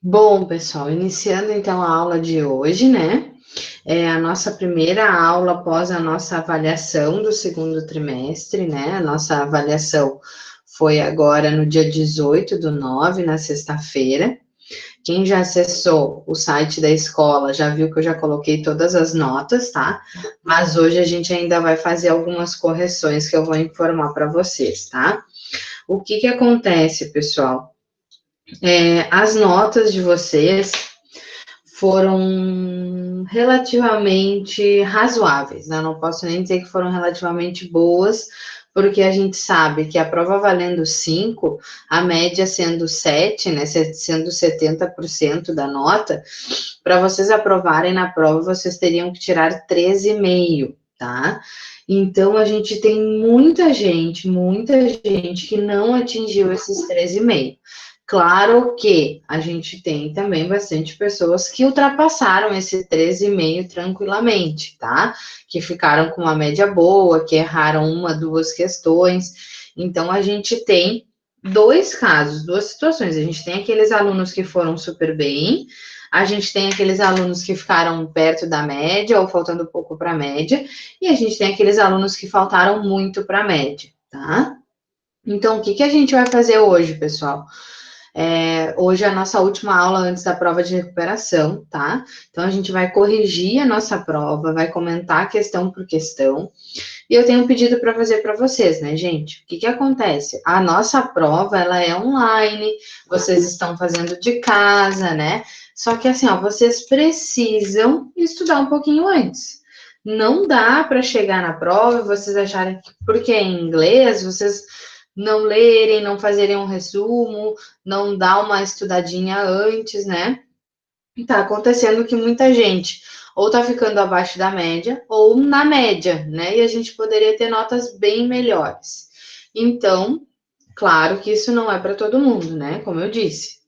Bom, pessoal, iniciando então a aula de hoje, né? É a nossa primeira aula após a nossa avaliação do segundo trimestre, né? A nossa avaliação foi agora no dia 18/9, na sexta-feira. Quem já acessou o site da escola já viu que eu já coloquei todas as notas, tá? Mas hoje a gente ainda vai fazer algumas correções que eu vou informar para vocês, tá? O que que acontece, pessoal? As notas de vocês foram relativamente razoáveis, né? Não posso nem dizer que foram relativamente boas, porque a gente sabe que a prova valendo 5, a média sendo 7, né? Sendo 70% da nota, para vocês aprovarem na prova, vocês teriam que tirar 13,5, tá? Então, a gente tem muita gente que não atingiu esses 13,5. Claro que a gente tem também bastante pessoas que ultrapassaram esse 13,5 tranquilamente, tá? Que ficaram com uma média boa, que erraram uma, duas questões. Então, a gente tem dois casos, duas situações. A gente tem aqueles alunos que foram super bem, a gente tem aqueles alunos que ficaram perto da média ou faltando pouco para a média, e a gente tem aqueles alunos que faltaram muito para a média, tá? Então, o que que a gente vai fazer hoje, pessoal? Hoje é a nossa última aula antes da prova de recuperação, tá? Então, a gente vai corrigir a nossa prova, vai comentar questão por questão. E eu tenho um pedido para fazer para vocês, né, gente? O que que acontece? A nossa prova, ela é online, vocês estão fazendo de casa, né? Só que assim, ó, vocês precisam estudar um pouquinho antes. Não dá para chegar na prova e vocês acharem que porque é em inglês, vocês não lerem, não fazerem um resumo, não dar uma estudadinha antes, né? Tá acontecendo que muita gente ou tá ficando abaixo da média ou na média, né? E a gente poderia ter notas bem melhores. Então, claro que isso não é para todo mundo, né? Como eu disse.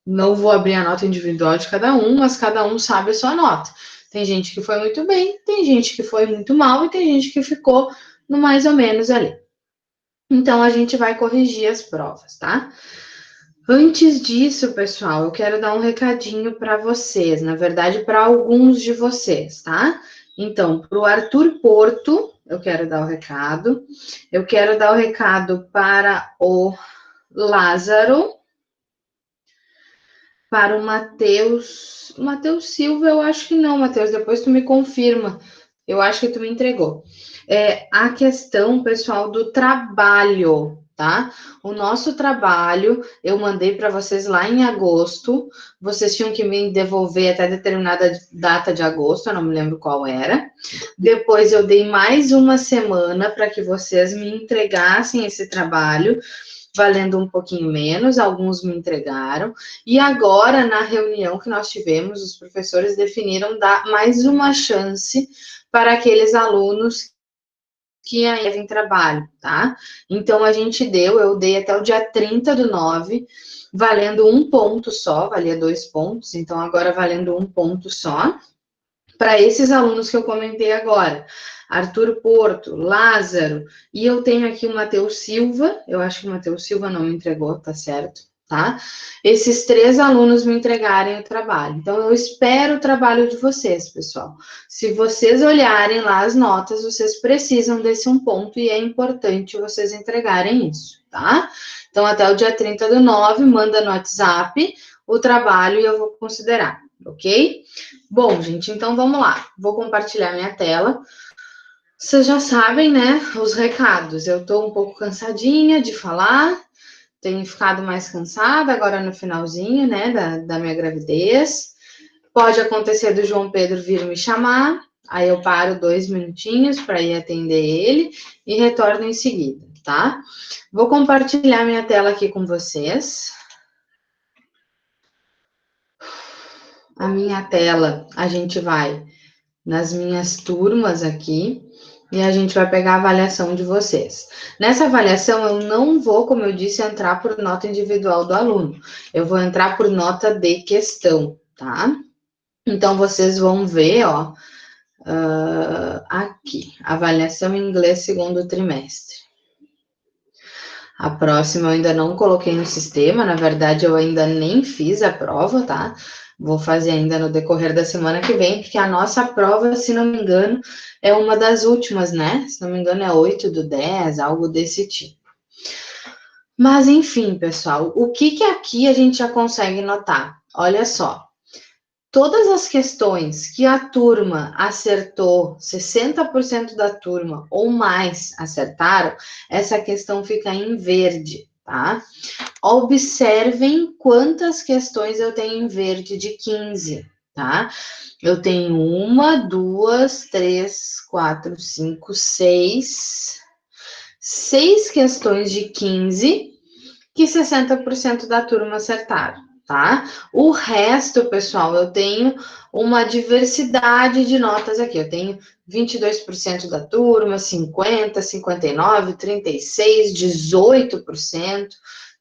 Não vou abrir a nota individual de cada um, mas cada um sabe a sua nota. Tem gente que foi muito bem, tem gente que foi muito mal e tem gente que ficou no mais ou menos ali. Então, a gente vai corrigir as provas, tá? Antes disso, pessoal, eu quero dar um recadinho para vocês, na verdade, para alguns de vocês, tá? Então, para o Arthur Porto, eu quero dar o recado. Eu quero dar o recado para o Lázaro, para o Matheus. Matheus Silva, eu acho que não, Matheus, depois tu me confirma. Eu acho que tu me entregou. A questão, pessoal, do trabalho, tá? O nosso trabalho, eu mandei para vocês lá em agosto. Vocês tinham que me devolver até determinada data de agosto, eu não me lembro qual era. Depois eu dei mais uma semana para que vocês me entregassem esse trabalho valendo um pouquinho menos, alguns me entregaram, e agora, na reunião que nós tivemos, os professores definiram dar mais uma chance para aqueles alunos que ainda em trabalho, tá? Então, eu dei até o dia 30/9, valendo um ponto só, valia 2 pontos, então agora valendo um ponto só, para esses alunos que eu comentei agora. Arthur Porto, Lázaro, e eu tenho aqui o Matheus Silva, eu acho que o Matheus Silva não me entregou, tá certo? Tá? Esses 3 alunos me entregarem o trabalho. Então, eu espero o trabalho de vocês, pessoal. Se vocês olharem lá as notas, vocês precisam desse um ponto e é importante vocês entregarem isso, tá? Então, até o dia 30/9, manda no WhatsApp o trabalho e eu vou considerar, ok? Bom, gente, então vamos lá. Vou compartilhar minha tela. Vocês já sabem, né, os recados. Eu tô um pouco cansadinha de falar, tenho ficado mais cansada agora no finalzinho, né, da minha gravidez. Pode acontecer do João Pedro vir me chamar, aí eu paro 2 minutinhos para ir atender ele e retorno em seguida, tá? Vou compartilhar minha tela aqui com vocês. A minha tela, a gente vai nas minhas turmas aqui e a gente vai pegar a avaliação de vocês. Nessa avaliação, eu não vou, como eu disse, entrar por nota individual do aluno, eu vou entrar por nota de questão, tá? Então, vocês vão ver, ó, aqui, avaliação em inglês segundo trimestre. A próxima eu ainda não coloquei no sistema, na verdade eu ainda nem fiz a prova, tá? Vou fazer ainda no decorrer da semana que vem, porque a nossa prova, se não me engano, é uma das últimas, né? Se não me engano, é 8/10, algo desse tipo. Mas, enfim, pessoal, o que aqui a gente já consegue notar? Olha só, todas as questões que a turma acertou, 60% da turma ou mais acertaram, essa questão fica em verde, tá? Observem quantas questões eu tenho em verde de 15, tá? Eu tenho 1, 2, 3, 4, 5, 6. 6 questões de 15 que 60% da turma acertaram, tá? O resto, pessoal, eu tenho uma diversidade de notas aqui. Eu tenho 22% da turma, 50, 59, 36, 18%,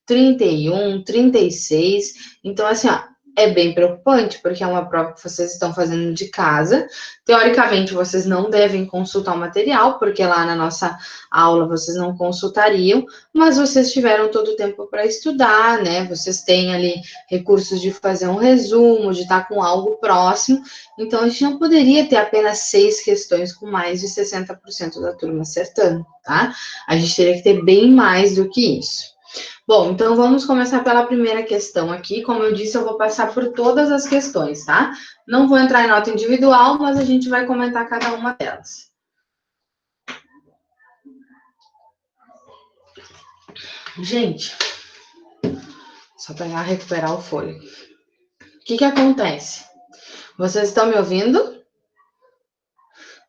31, 36. Então, assim, ó, é bem preocupante, porque é uma prova que vocês estão fazendo de casa. Teoricamente, vocês não devem consultar o material, porque lá na nossa aula vocês não consultariam, mas vocês tiveram todo o tempo para estudar, né? Vocês têm ali recursos de fazer um resumo, de estar com algo próximo. Então, a gente não poderia ter apenas 6 questões com mais de 60% da turma acertando, tá? A gente teria que ter bem mais do que isso. Bom, então vamos começar pela primeira questão aqui. Como eu disse, eu vou passar por todas as questões, tá? Não vou entrar em nota individual, mas a gente vai comentar cada uma delas. Gente, só para recuperar o fôlego. O que acontece? Vocês estão me ouvindo?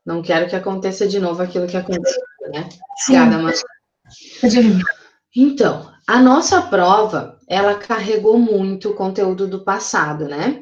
Não quero que aconteça de novo aquilo que aconteceu, né? Obrigada, mas... Então, a nossa prova, ela carregou muito o conteúdo do passado, né?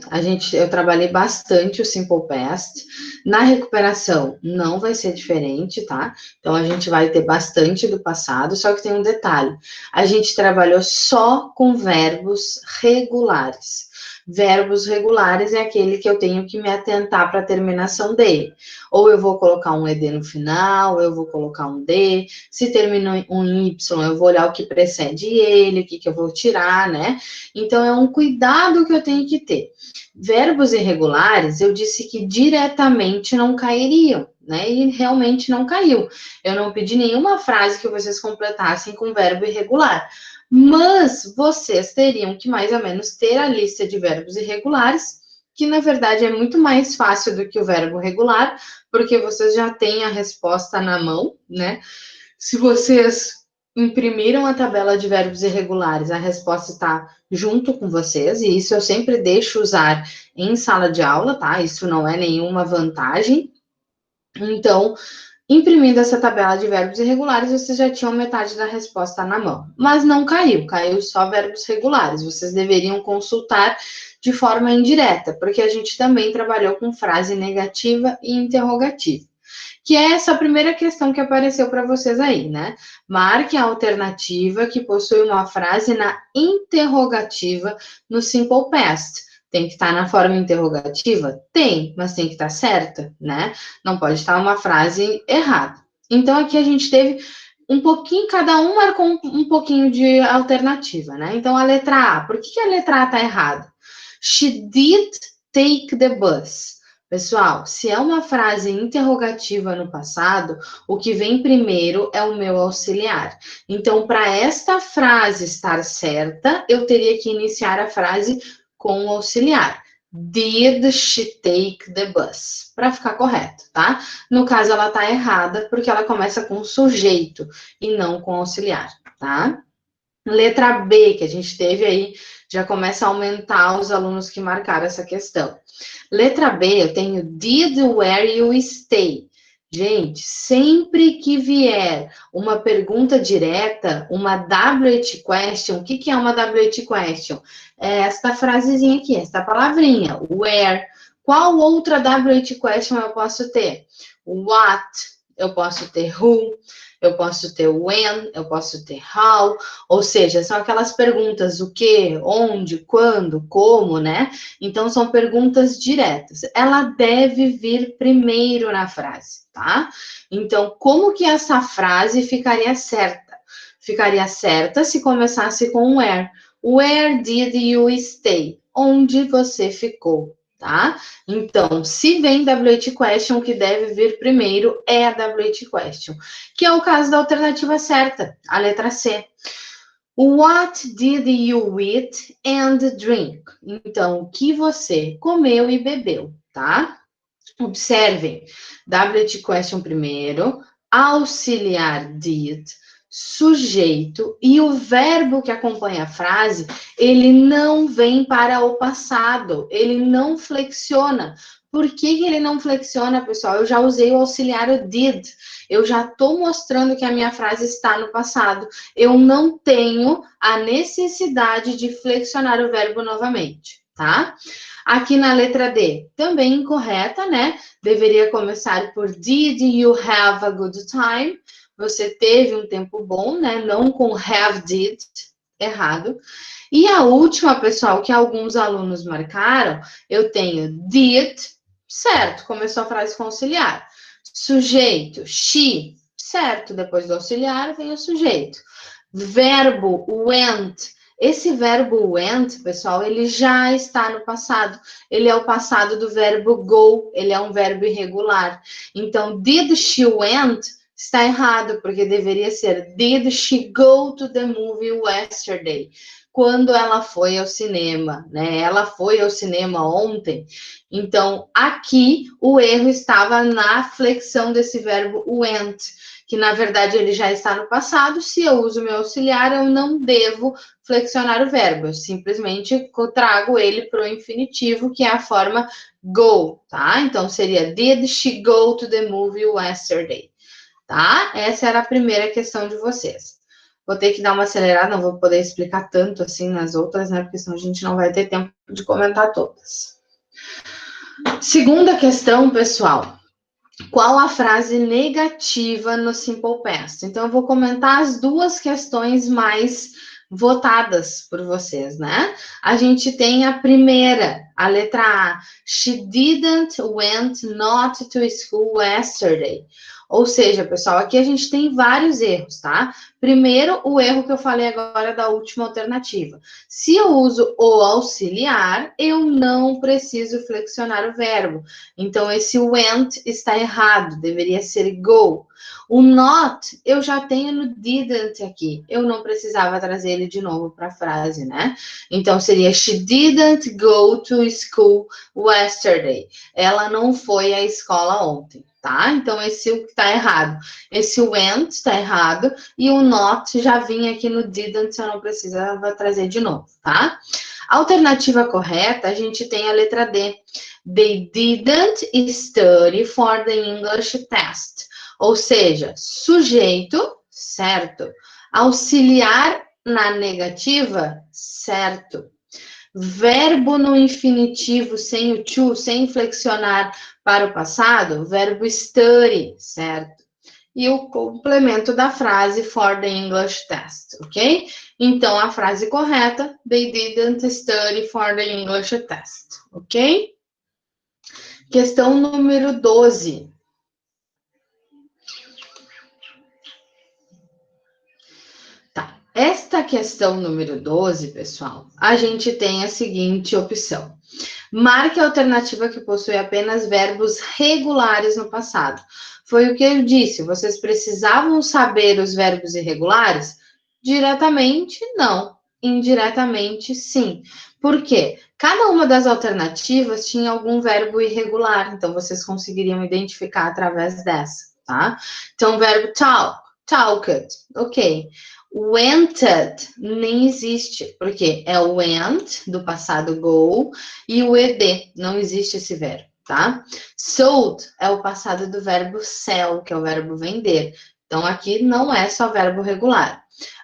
Eu trabalhei bastante o Simple Past. Na recuperação, não vai ser diferente, tá? Então, a gente vai ter bastante do passado, só que tem um detalhe. A gente trabalhou só com verbos regulares. Verbos regulares é aquele que eu tenho que me atentar para a terminação dele. Ou eu vou colocar um ED no final, ou eu vou colocar um D. Se terminou um Y, eu vou olhar o que precede ele, o que eu vou tirar, né? Então, é um cuidado que eu tenho que ter. Verbos irregulares, eu disse que diretamente não cairiam, né? E realmente não caiu. Eu não pedi nenhuma frase que vocês completassem com verbo irregular. Mas vocês teriam que mais ou menos ter a lista de verbos irregulares, que na verdade é muito mais fácil do que o verbo regular, porque vocês já têm a resposta na mão, né? Se vocês imprimiram a tabela de verbos irregulares, a resposta está junto com vocês, e isso eu sempre deixo usar em sala de aula, tá? Isso não é nenhuma vantagem. Então, imprimindo essa tabela de verbos irregulares, vocês já tinham metade da resposta na mão. Mas não caiu, caiu só verbos regulares. Vocês deveriam consultar de forma indireta, porque a gente também trabalhou com frase negativa e interrogativa. Que é essa primeira questão que apareceu para vocês aí, né? Marque a alternativa que possui uma frase na interrogativa no Simple Past. Tem que estar na forma interrogativa? Tem, mas tem que estar certa, né? Não pode estar uma frase errada. Então, aqui a gente teve um pouquinho, cada um marcou um pouquinho de alternativa, né? Então, a letra A, por que a letra A está errada? She did take the bus. Pessoal, se é uma frase interrogativa no passado, o que vem primeiro é o meu auxiliar. Então, para esta frase estar certa, eu teria que iniciar a frase com o auxiliar. Did she take the bus? Para ficar correto, tá? No caso, ela tá errada, porque ela começa com sujeito e não com auxiliar, tá? Letra B, que a gente teve aí, já começa a aumentar os alunos que marcaram essa questão. Letra B, eu tenho did where you stay. Gente, sempre que vier uma pergunta direta, uma WH question, o que é uma WH question? É esta frasezinha aqui, esta palavrinha, where. Qual outra WH question eu posso ter? What, eu posso ter who, eu posso ter when, eu posso ter how, ou seja, são aquelas perguntas o que, onde, quando, como, né? Então, são perguntas diretas. Ela deve vir primeiro na frase, tá? Então, como que essa frase ficaria certa? ficaria certa se começasse com where. Where did you stay? Onde você ficou, tá? Então, se vem WH question, o que deve vir primeiro é a WH question, que é o caso da alternativa certa, a letra C. What did you eat and drink? Então, o que você comeu e bebeu, tá? Observem, WH question primeiro, auxiliar did, sujeito e o verbo que acompanha a frase, ele não vem para o passado, ele não flexiona. Por que ele não flexiona, pessoal? Eu já usei o auxiliar o did. Eu já estou mostrando que a minha frase está no passado. Eu não tenho a necessidade de flexionar o verbo novamente, tá? Aqui na letra D, também incorreta, né? Deveria começar por Did you have a good time? Você teve um tempo bom, né? Não com have did, errado. E a última, pessoal, que alguns alunos marcaram, eu tenho did, certo, começou a frase com auxiliar. Sujeito, she, certo, depois do auxiliar vem o sujeito. Verbo, went. Esse verbo went, pessoal, ele já está no passado. Ele é o passado do verbo go, ele é um verbo irregular. Então, did she went está errado, porque deveria ser did she go to the movie yesterday? Quando ela foi ao cinema, né? Ela foi ao cinema ontem. Então, aqui o erro estava na flexão desse verbo went, que na verdade ele já está no passado. Se eu uso meu auxiliar, eu não devo flexionar o verbo, eu simplesmente trago ele para o infinitivo, que é a forma go, tá? Então seria did she go to the movie yesterday? Tá? Essa era a primeira questão de vocês. Vou ter que dar uma acelerada, não vou poder explicar tanto assim nas outras, né? Porque senão a gente não vai ter tempo de comentar todas. Segunda questão, pessoal. Qual a frase negativa no Simple Past? Então, eu vou comentar as duas questões mais votadas por vocês, né? A gente tem a primeira, a letra A. She didn't went not to school yesterday. Ou seja, pessoal, aqui a gente tem vários erros, tá? Primeiro, o erro que eu falei agora da última alternativa. Se eu uso o auxiliar, eu não preciso flexionar o verbo. Então, esse went está errado, deveria ser go. O not, eu já tenho no didn't aqui. Eu não precisava trazer ele de novo para a frase, né? Então, seria she didn't go to school yesterday. Ela não foi à escola ontem, tá? Então, esse está errado. Esse went está errado e o not já vinha aqui no didn't, eu não precisava trazer de novo, tá? A alternativa correta, a gente tem a letra D. They didn't study for the English test. Ou seja, sujeito, certo. Auxiliar na negativa, certo. Verbo no infinitivo sem o to, sem flexionar para o passado, verbo study, certo. E o complemento da frase for the English test, ok? Então, a frase correta, they didn't study for the English test, ok? Questão número 12. Tá. Esta questão número 12, pessoal, a gente tem a seguinte opção. Marque a alternativa que possui apenas verbos regulares no passado. Foi o que eu disse, vocês precisavam saber os verbos irregulares? Diretamente, não. Indiretamente, sim. Por quê? Cada uma das alternativas tinha algum verbo irregular, então vocês conseguiriam identificar através dessa, tá? Então, o verbo talk, talked, ok. Wented nem existe, porque é o went, do passado go, e o ed, não existe esse verbo, tá? Sold é o passado do verbo sell, que é o verbo vender. Então, aqui não é só verbo regular.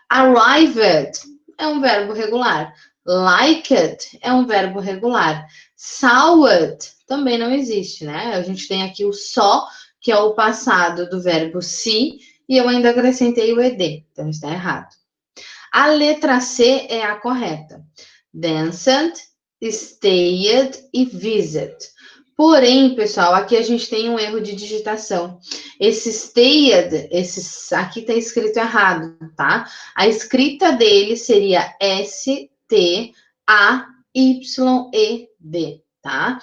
Arrived é um verbo regular. Liked é um verbo regular. Sawed também não existe, né? A gente tem aqui o só, que é o passado do verbo see, e eu ainda acrescentei o ed, então está errado. A letra C é a correta. Danced, stayed e visit. Porém, pessoal, aqui a gente tem um erro de digitação. Esse stayed, aqui está escrito errado, tá? A escrita dele seria S-T-A-Y-E-D, tá?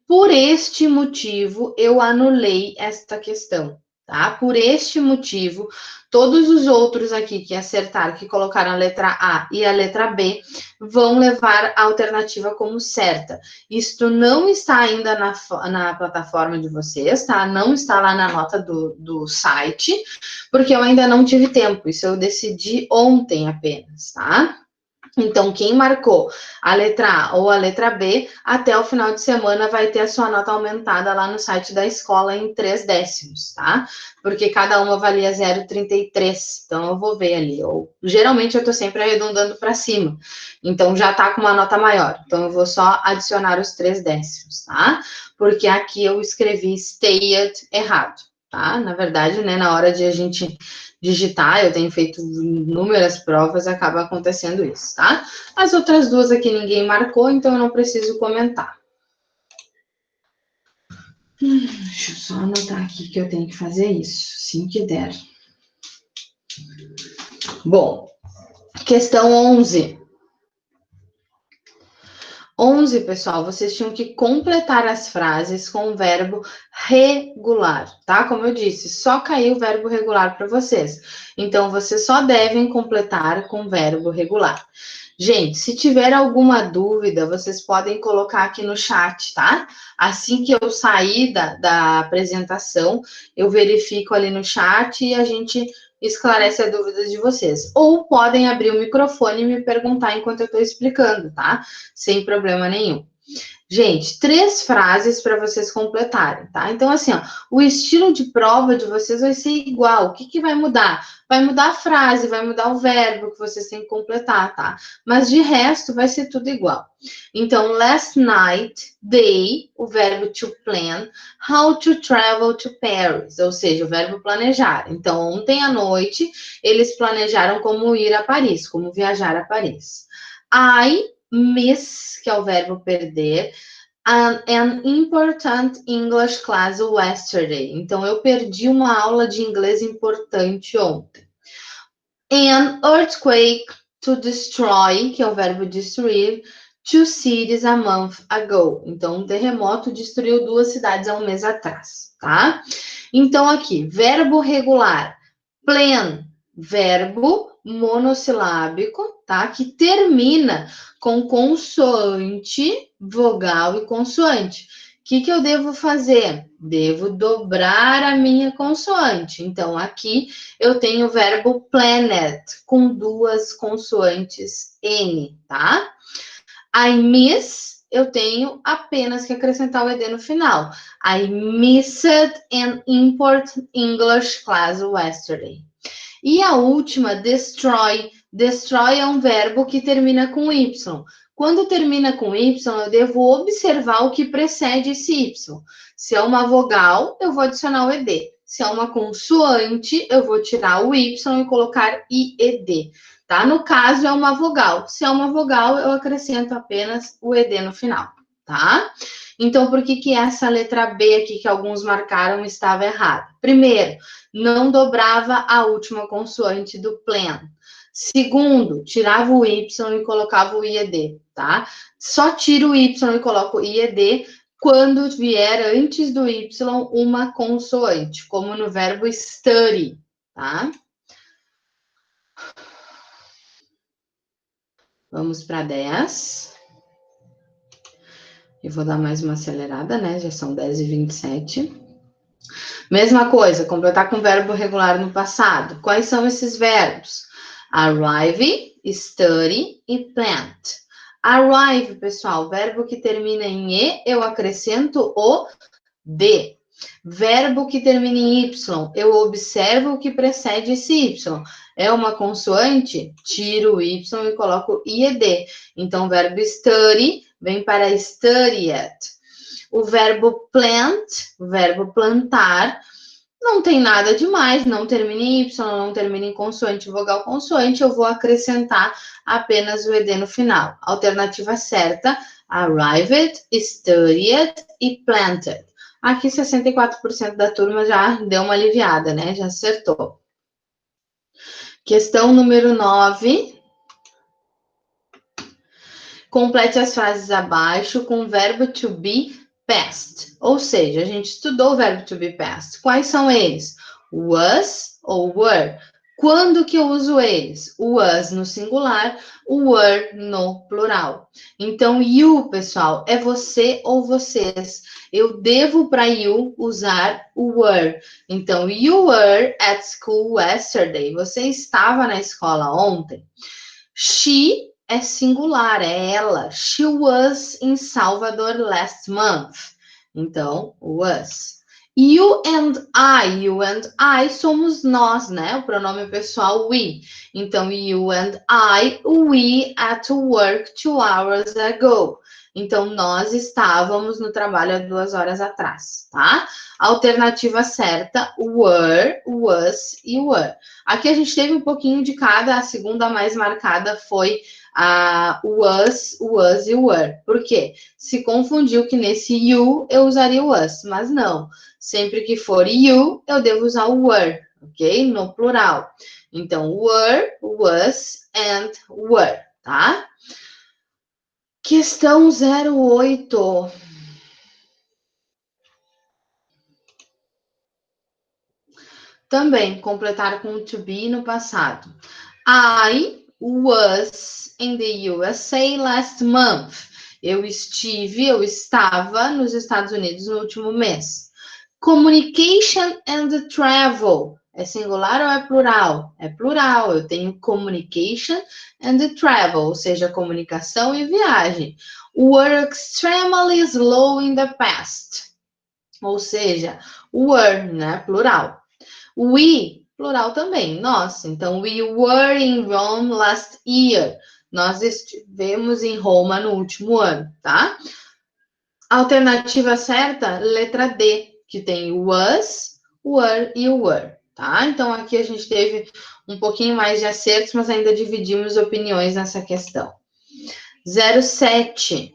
Por este motivo, eu anulei esta questão, tá? Por este motivo, todos os outros aqui que acertaram, que colocaram a letra A e a letra B, vão levar a alternativa como certa. Isto não está ainda na plataforma de vocês, tá? Não está lá na nota do site, porque eu ainda não tive tempo. Isso eu decidi ontem apenas, tá? Então, quem marcou a letra A ou a letra B, até o final de semana vai ter a sua nota aumentada lá no site da escola em 3 décimos, tá? Porque cada uma valia 0,33. Então, eu vou ver ali. Geralmente, eu tô sempre arredondando para cima. Então, já tá com uma nota maior. Então, eu vou só adicionar os 3 décimos, tá? Porque aqui eu escrevi stayed errado, tá? Na verdade, né, na hora de a gente digitar, eu tenho feito inúmeras provas, acaba acontecendo isso, tá? As outras duas aqui ninguém marcou, então eu não preciso comentar. Deixa eu só anotar aqui que eu tenho que fazer isso, assim que der. Bom, questão 11. 11, pessoal, vocês tinham que completar as frases com o verbo regular, tá? Como eu disse, só caiu o verbo regular para vocês. Então, vocês só devem completar com o verbo regular. Gente, se tiver alguma dúvida, vocês podem colocar aqui no chat, tá? Assim que eu sair da apresentação, eu verifico ali no chat e a gente esclarece a dúvida de vocês. Ou podem abrir o microfone e me perguntar enquanto eu estou explicando, tá? Sem problema nenhum. Gente, 3 frases para vocês completarem, tá? Então, assim, ó, o estilo de prova de vocês vai ser igual. O que vai mudar? Vai mudar a frase, vai mudar o verbo que vocês têm que completar, tá? Mas de resto, vai ser tudo igual. Então, last night, they, o verbo to plan, how to travel to Paris, ou seja, o verbo planejar. Então, ontem à noite, eles planejaram como ir a Paris, como viajar a Paris. I miss, que é o verbo perder, an important English class yesterday. Então, eu perdi uma aula de inglês importante ontem. An earthquake to destroy, que é o verbo destruir, 2 cities a month ago. Então, um terremoto destruiu 2 cidades há um mês atrás, tá? Então, aqui, verbo regular. Plan, verbo monossilábico, tá? Que termina com consoante, vogal e consoante. O que eu devo fazer? Devo dobrar a minha consoante. Então, aqui eu tenho o verbo planned, com 2 consoantes N, tá? I miss, eu tenho apenas que acrescentar o ED no final. I missed an important English class yesterday. E a última, destroy. Destroy é um verbo que termina com Y. Quando termina com Y, eu devo observar o que precede esse Y. Se é uma vogal, eu vou adicionar o ED. Se é uma consoante, eu vou tirar o Y e colocar IED. Tá? No caso, é uma vogal. Se é uma vogal, eu acrescento apenas o ED no final. Tá? Então, por que essa letra B aqui, que alguns marcaram, estava errada? Primeiro, não dobrava a última consoante do plan. Segundo, tirava o Y e colocava o IED, tá? Só tiro o Y e coloco o IED quando vier antes do Y uma consoante, como no verbo study, tá? Vamos para 10. Eu vou dar mais uma acelerada, né? Já são 10h27. Mesma coisa, completar com verbo regular no passado. Quais são esses verbos? Arrive, study e plant. Arrive, pessoal, verbo que termina em E, eu acrescento o D. Verbo que termina em Y, eu observo o que precede esse Y. É uma consoante? Tiro o Y e coloco IED. Então, o verbo study vem para studied. O verbo plant, o verbo plantar, não tem nada demais, não termina em Y, não termina em consoante, vogal, consoante, eu vou acrescentar apenas o ED no final. Alternativa certa, Arrived, studied e planted. Aqui 64% da turma já deu uma aliviada, né? Já acertou. Questão número 9. Complete as frases abaixo com o verbo to be past. Ou seja, a gente estudou o verbo to be past. Quais são eles? Was ou were. Quando que eu uso eles? O was no singular, o were no plural. Então, you, pessoal, é você ou vocês. Eu devo para you usar o were. Então, you were at school yesterday. Você estava na escola ontem. She é singular, é ela. She was in Salvador last month. Então, was. You and I somos nós, né? O pronome pessoal we. Então, you and I, we at work 2 hours ago. Então, nós estávamos no trabalho há 2 horas atrás, tá? Alternativa certa, were, was e were. Aqui a gente teve um pouquinho de cada, a segunda mais marcada foi a was e were. Por quê? Se confundiu que nesse you eu usaria o was, mas não. Sempre que for you, eu devo usar o were, ok? No plural. Então, were, was and were, tá? Questão 08. Também completar com o to be no passado. I was in the USA last month. Eu estava nos Estados Unidos no último mês. Communication and travel. É singular ou é plural? É plural. Eu tenho communication and travel, ou seja, comunicação e viagem. Were extremely slow in the past. Ou seja, were, né? Plural. We, plural também, nós. Então, we were in Rome last year. Nós estivemos em Roma no último ano, tá? Alternativa certa, letra D, que tem was, were e were, tá? Então, aqui a gente teve um pouquinho mais de acertos, mas ainda dividimos opiniões nessa questão. 07.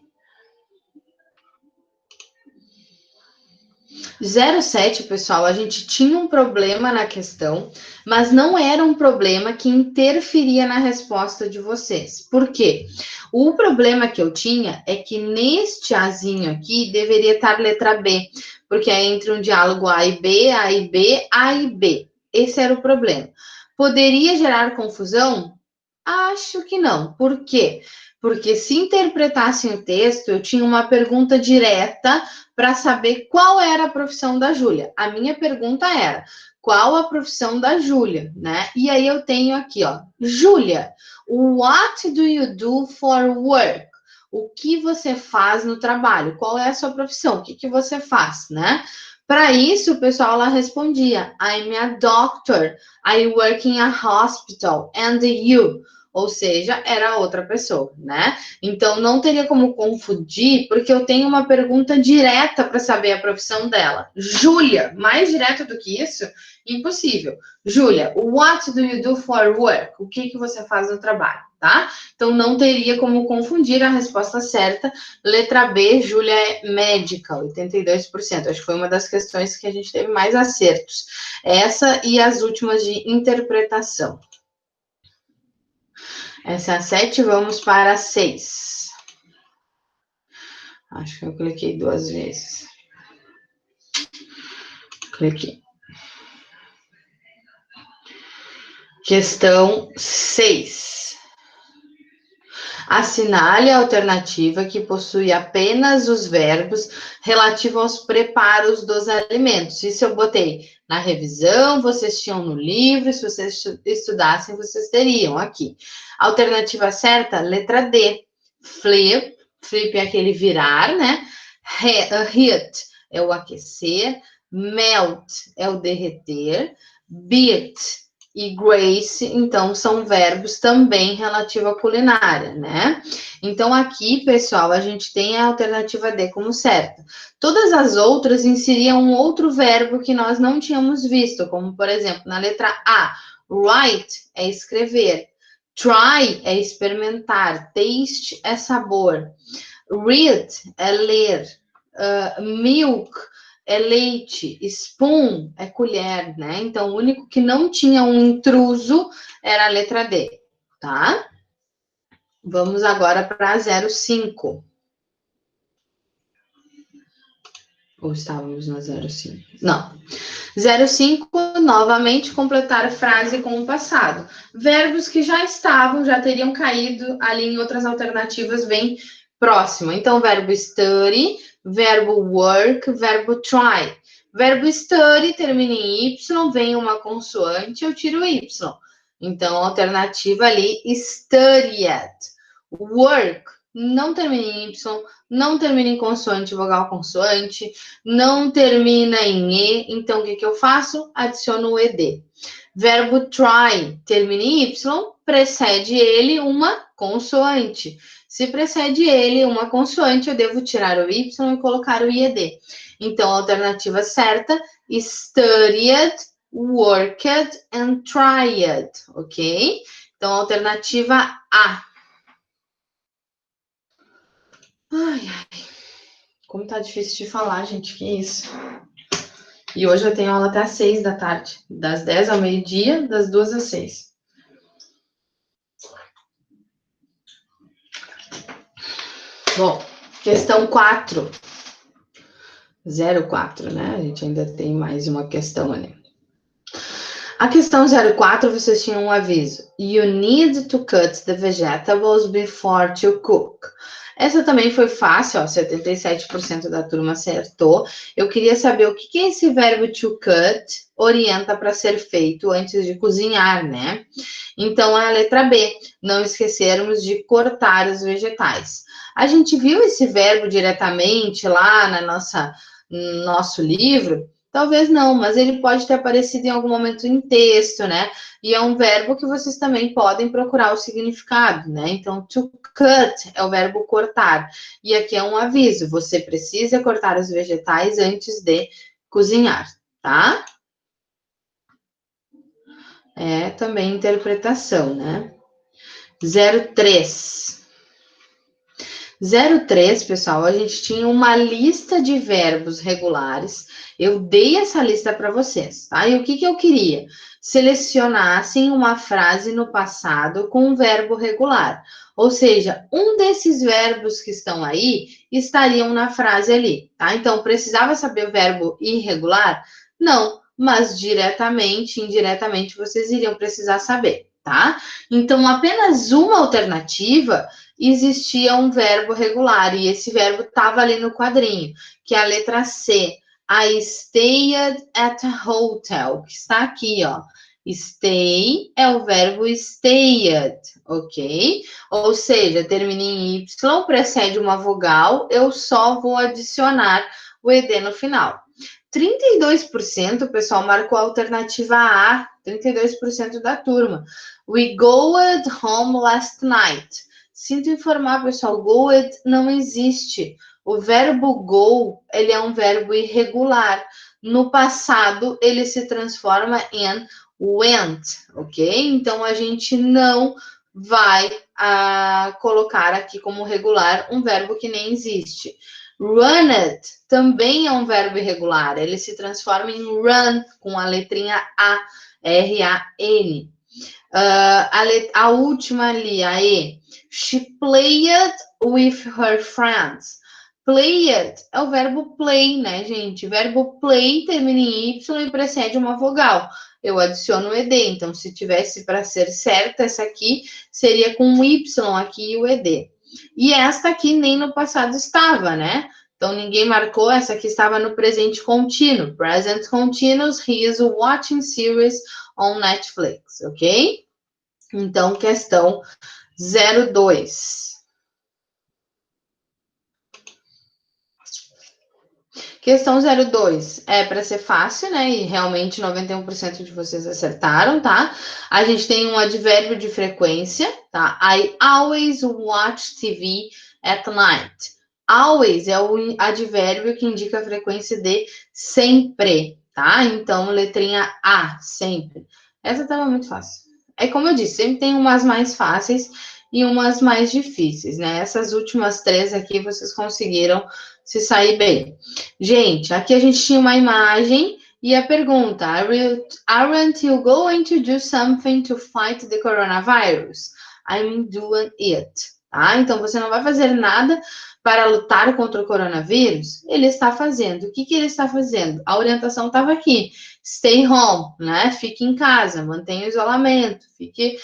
07, pessoal, a gente tinha um problema na questão, mas não era um problema que interferia na resposta de vocês. Por quê? O problema que eu tinha é que neste Azinho aqui deveria estar letra B, porque é entre um diálogo A e B, A e B, A e B. Esse era o problema. Poderia gerar confusão? Acho que não. Por quê? Porque se interpretassem o texto, eu tinha uma pergunta direta para saber qual era a profissão da Júlia. A minha pergunta era: qual a profissão da Júlia, né? E aí eu tenho aqui, ó, Júlia, what do you do for work? O que você faz no trabalho? Qual é a sua profissão? O que você faz, né? Para isso, o pessoal lá respondia: I'm a doctor, I work in a hospital, and you? Ou seja, era outra pessoa, né? Então, não teria como confundir, porque eu tenho uma pergunta direta para saber a profissão dela. Júlia, mais direto do que isso? Impossível. Júlia, what do you do for work? O que você faz no trabalho, tá? Então, não teria como confundir a resposta certa. Letra B, Júlia é médica, 82%. Acho que foi uma das questões que a gente teve mais acertos. Essa e as últimas de interpretação. Essa é a 7, vamos para a 6. Acho que eu cliquei 2 vezes. Cliquei. Questão 6. Assinale a alternativa que possui apenas os verbos relativos aos preparos dos alimentos. Isso eu botei na revisão, vocês tinham no livro, se vocês estudassem, vocês teriam aqui. Alternativa certa, letra D. Flip, flip é aquele virar, né? Heat é o aquecer, melt é o derreter, beat e grace, então, são verbos também relativos à culinária, né? Então, aqui, pessoal, a gente tem a alternativa D como certa. Todas as outras inseriam um outro verbo que nós não tínhamos visto, como, por exemplo, na letra A, write é escrever, try é experimentar, taste é sabor, Read é ler. Milk é leite. Spoon é colher, né? Então, o único que não tinha um intruso era a letra D, tá? Vamos agora para 05. Ou estávamos na 05? Não. 05, novamente, completar frase com o passado. Verbos que já estavam, já teriam caído ali em outras alternativas bem próximas. Então, verbo study, verbo work, verbo try. Verbo study termina em Y, vem uma consoante, eu tiro Y. Então, a alternativa ali, studied. Work, não termina em Y, não termina em consoante, vogal consoante, não termina em E, então o que eu faço? Adiciono o ED. Verbo try termina em Y, precede ele uma consoante. Se precede ele uma consoante, eu devo tirar o Y e colocar o IED. Então, a alternativa certa, studied, worked and tried, ok? Então, a alternativa A. Ai, ai. Como tá difícil de falar, gente, que isso. E hoje eu tenho aula até às 6 da tarde. Das 10 ao meio-dia, das 2 às 6. Bom, questão 4. 04, né? A gente ainda tem mais uma questão ali. A questão 04, vocês tinham um aviso. You need to cut the vegetables before to cook. Essa também foi fácil, ó, 77% da turma acertou. Eu queria saber o que é esse verbo to cut orienta para ser feito antes de cozinhar, né? Então, é a letra B, não esquecermos de cortar os vegetais. A gente viu esse verbo diretamente lá no nosso livro? Talvez não, mas ele pode ter aparecido em algum momento em texto, né? E é um verbo que vocês também podem procurar o significado, né? Então, to cut é o verbo cortar. E aqui é um aviso: você precisa cortar os vegetais antes de cozinhar, tá? É também interpretação, né? 03. 03, pessoal, a gente tinha uma lista de verbos regulares. Eu dei essa lista para vocês, tá? E o que eu queria? Selecionassem uma frase no passado com um verbo regular. Ou seja, um desses verbos que estão aí estariam na frase ali, tá? Então, precisava saber o verbo irregular? Não, mas diretamente, indiretamente, vocês iriam precisar saber, tá? Então, apenas uma alternativa existia um verbo regular, e esse verbo estava ali no quadrinho, que é a letra C. I stayed at a hotel, que está aqui, ó. Stay é o verbo stayed, ok? Ou seja, termina em Y, precede uma vogal, eu só vou adicionar o ED no final. 32%, o pessoal marcou a alternativa A, 32% da turma. We goed home last night. Sinto informar, pessoal, goed não existe. O verbo go, ele é um verbo irregular. No passado, ele se transforma em went, ok? Então, a gente não vai colocar aqui como regular um verbo que nem existe. Runned também é um verbo irregular. Ele se transforma em run, com a letrinha A, R-A-N. A última ali, a E. She played with her friends. Played é o verbo play, né, gente? O verbo play termina em Y e precede uma vogal. Eu adiciono o ED. Então, se tivesse para ser certa, essa aqui seria com um Y aqui e o ED. E esta aqui nem no passado estava, né? Então, ninguém marcou. Essa aqui estava no presente contínuo. Present continuous, he is watching series on Netflix, ok? Então, questão 02. Questão 02 é para ser fácil, né? E realmente 91% de vocês acertaram, tá? A gente tem um advérbio de frequência, tá? I always watch TV at night. Always é o advérbio que indica a frequência de sempre, tá? Então, letrinha A, sempre. Essa estava muito fácil. É como eu disse, sempre tem umas mais fáceis e umas mais difíceis, né? Essas últimas 3 aqui vocês conseguiram se sair bem. Gente, aqui a gente tinha uma imagem e a pergunta: aren't you going to do something to fight the coronavirus? I'm doing it. Tá? Então, você não vai fazer nada para lutar contra o coronavírus? Ele está fazendo. O que ele está fazendo? A orientação estava aqui. Stay home, né? Fique em casa, mantenha o isolamento, fique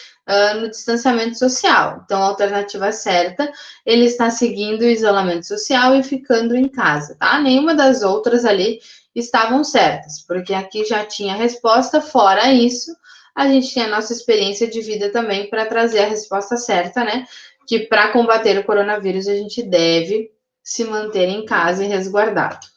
no distanciamento social. Então, a alternativa certa, ele está seguindo o isolamento social e ficando em casa, tá? Nenhuma das outras ali estavam certas, porque aqui já tinha a resposta. Fora isso, a gente tem a nossa experiência de vida também para trazer a resposta certa, né? Que para combater o coronavírus a gente deve se manter em casa e resguardado.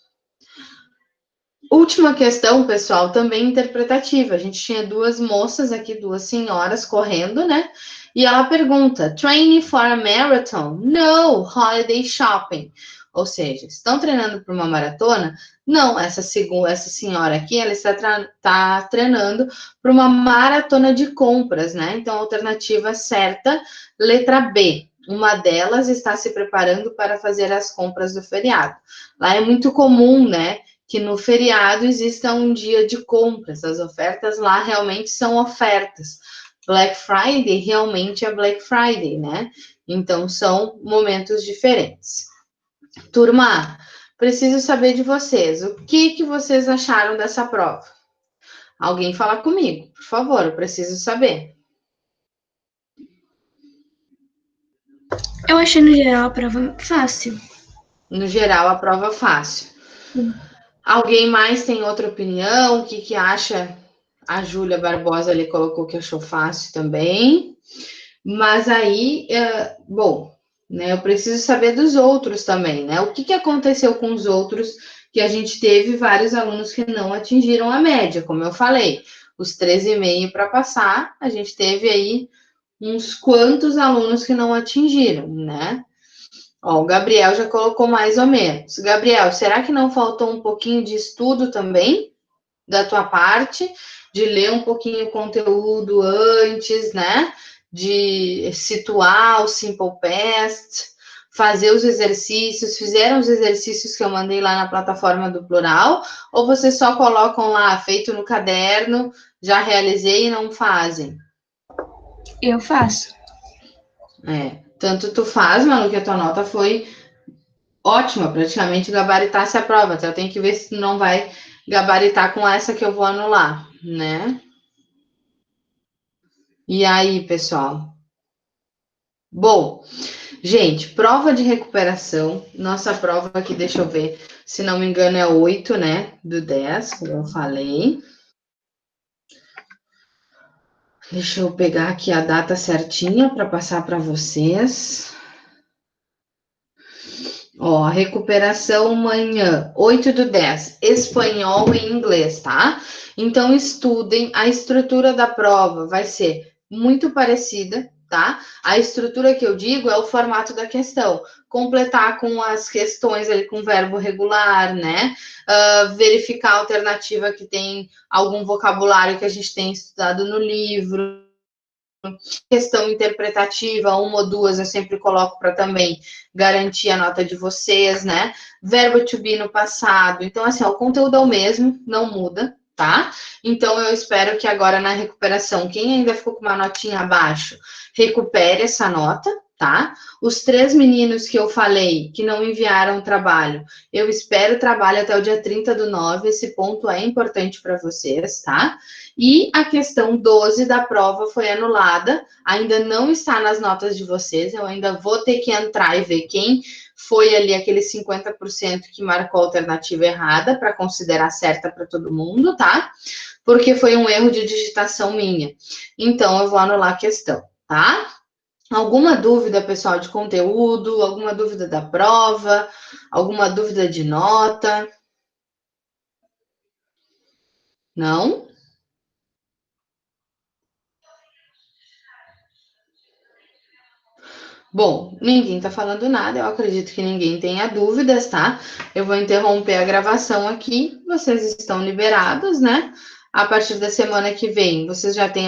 Última questão, pessoal, também interpretativa. A gente tinha 2 moças aqui, 2 senhoras correndo, né? E ela pergunta: training for a marathon? No, holiday shopping. Ou seja, estão treinando para uma maratona? Não, essa senhora aqui, ela está treinando para uma maratona de compras, né? Então, a alternativa certa, letra B. Uma delas está se preparando para fazer as compras do feriado. Lá é muito comum, né? Que no feriado exista um dia de compras. As ofertas lá realmente são ofertas. Black Friday realmente é Black Friday, né? Então, são momentos diferentes. Turma, preciso saber de vocês. O que vocês acharam dessa prova? Alguém fala comigo, por favor, eu preciso saber. Eu achei, no geral, a prova fácil. No geral, a prova fácil. Alguém mais tem outra opinião? O que acha? A Júlia Barbosa ali colocou que achou fácil também. Mas aí, bom, né, eu preciso saber dos outros também, né? O que aconteceu com os outros, que a gente teve vários alunos que não atingiram a média, como eu falei, os 13,5 para passar, a gente teve aí uns quantos alunos que não atingiram, né? Ó, o Gabriel já colocou mais ou menos. Gabriel, será que não faltou um pouquinho de estudo também da tua parte, de ler um pouquinho o conteúdo antes, né? De situar o Simple Past, fazer os exercícios, fizeram os exercícios que eu mandei lá na plataforma do Plural, ou vocês só colocam lá, feito no caderno, já realizei e não fazem? Eu faço. Tanto tu faz, Manu, que a tua nota foi ótima, praticamente gabaritasse a prova, até eu tenho que ver se não vai gabaritar com essa que eu vou anular, né? E aí, pessoal? Bom, gente, prova de recuperação. Nossa prova aqui, deixa eu ver, se não me engano, é 8, né? Do 10, como eu falei. Deixa eu pegar aqui a data certinha para passar para vocês. Ó, recuperação amanhã, 8 do 10, espanhol e inglês, tá? Então, estudem. A estrutura da prova vai ser muito parecida, tá? A estrutura que eu digo é o formato da questão. Completar com as questões ali com verbo regular, né? Verificar a alternativa que tem algum vocabulário que a gente tem estudado no livro. Questão interpretativa, 1 ou 2 eu sempre coloco para também garantir a nota de vocês, né? Verbo to be no passado. Então, assim, ó, o conteúdo é o mesmo, não muda, tá? Então, eu espero que agora na recuperação, quem ainda ficou com uma notinha abaixo, recupere essa nota, tá? Os 3 meninos que eu falei que não enviaram o trabalho, eu espero o trabalho até o dia 30/9, esse ponto é importante para vocês, tá? E a questão 12 da prova foi anulada, ainda não está nas notas de vocês, eu ainda vou ter que entrar e ver quem foi ali aquele 50% que marcou a alternativa errada para considerar certa para todo mundo, tá? Porque foi um erro de digitação minha. Então, eu vou anular a questão, tá? Alguma dúvida, pessoal, de conteúdo? Alguma dúvida da prova? Alguma dúvida de nota? Não? Bom, ninguém tá falando nada, eu acredito que ninguém tenha dúvidas, tá? Eu vou interromper a gravação aqui, vocês estão liberados, né? A partir da semana que vem, vocês já têm